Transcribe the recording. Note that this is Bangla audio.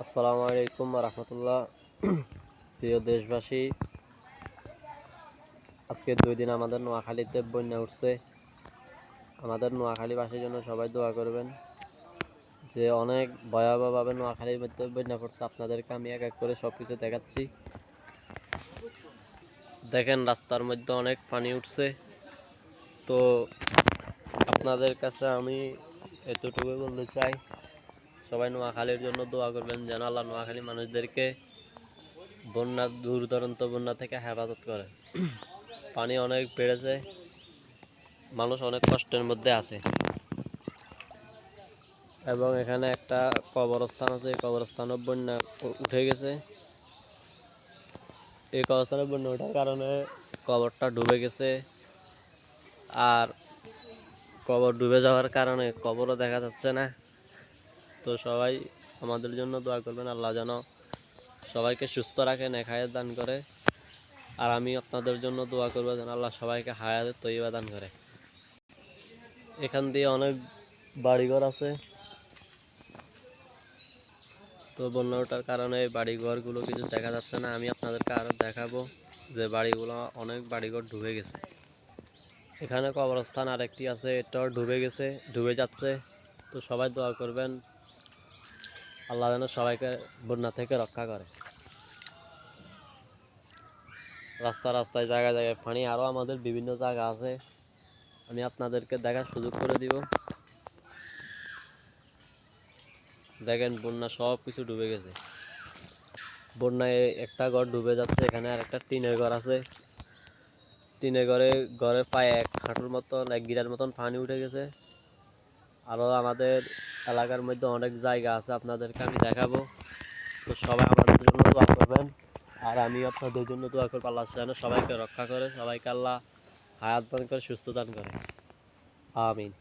আসসালামু আলাইকুম রহমতুল্লাহ। প্রিয় দেশবাসী, আজকে 2 দিন আমাদের নোয়াখালীতে বন্যা উঠছে। আমাদের নোয়াখালীবাসীর জন্য সবাই দোয়া করবেন। যে অনেক ভয়াবহভাবে নোয়াখালীর মধ্যে বন্যা পড়ছে। আপনাদেরকে আমি এক এক করে সবকিছু দেখাচ্ছি। দেখেন, রাস্তার মধ্যে অনেক পানি উঠছে। তো আপনাদের কাছে আমি এতটুকু বলতে চাই, সবাই নোয়াখালীর জন্য দোয়া করবেন যেন আল্লাহ নোয়াখালী মানুষদেরকে দূর বন্যা থেকে হেফাজত করে। পানি অনেক বেড়েছে, মানুষ অনেক কষ্টের মধ্যে আছে। এবং এখানে একটা কবরস্থান আছে, এই কবরস্থানও বন্যা উঠে গেছে। এই কবরস্থানে বন্যা ওঠার কারণে কবরটা ডুবে গেছে। আর কবর ডুবে যাওয়ার কারণে কবরও দেখা যাচ্ছে না। তো সবাই আমাদের জন্য দোয়া করবেন, আল্লাহ যেন সবাইকে সুস্থ রাখে, নেক হায়াত দান করে। আর আমি আপনাদের জন্য দোয়া করবো যেন আল্লাহ সবাইকে হায়াত তৈবা দান করে। এখান দিয়ে অনেক বাড়িঘর আছে। তো বন্যা ওঠার কারণে বাড়িঘরগুলো কিছু দেখা যাচ্ছে না। আমি আপনাদেরকে আরও দেখাবো যে অনেক বাড়িঘর ডুবে গেছে। এখানে কবরস্থান আরেকটি আছে, এটাও ডুবে গেছে, ডুবে যাচ্ছে। তো সবাই দোয়া করবেন আল্লাহ যেন সবাইকে বন্যা থেকে রক্ষা করে। রাস্তায় জায়গায় জায়গায় পানি, আরও আমাদের বিভিন্ন জায়গা আছে, আমি আপনাদেরকে দেখার সুযোগ করে দিব। দেখেন, বন্যা সব কিছু ডুবে গেছে। বন্যায় একটা ঘর ডুবে যাচ্ছে, এখানে আর একটা টিনের ঘর আছে। টিনের ঘরে প্রায় 1 হাঁটুর মতন, 1 গিরার মতন পানি উঠে গেছে। আরও আমাদের এলাকার মধ্যে অনেক জায়গা আছে, আপনাদেরকে আমি দেখাবো। তো সবাই আমাদের জন্য দোয়া করবেন। আর আমি আপনাদের জন্য দোয়া করবো আল্লাহ যেন সবাইকে রক্ষা করে, সবাইকে আল্লাহ হায়াত দান করে, সুস্থ দান করে। আমিন।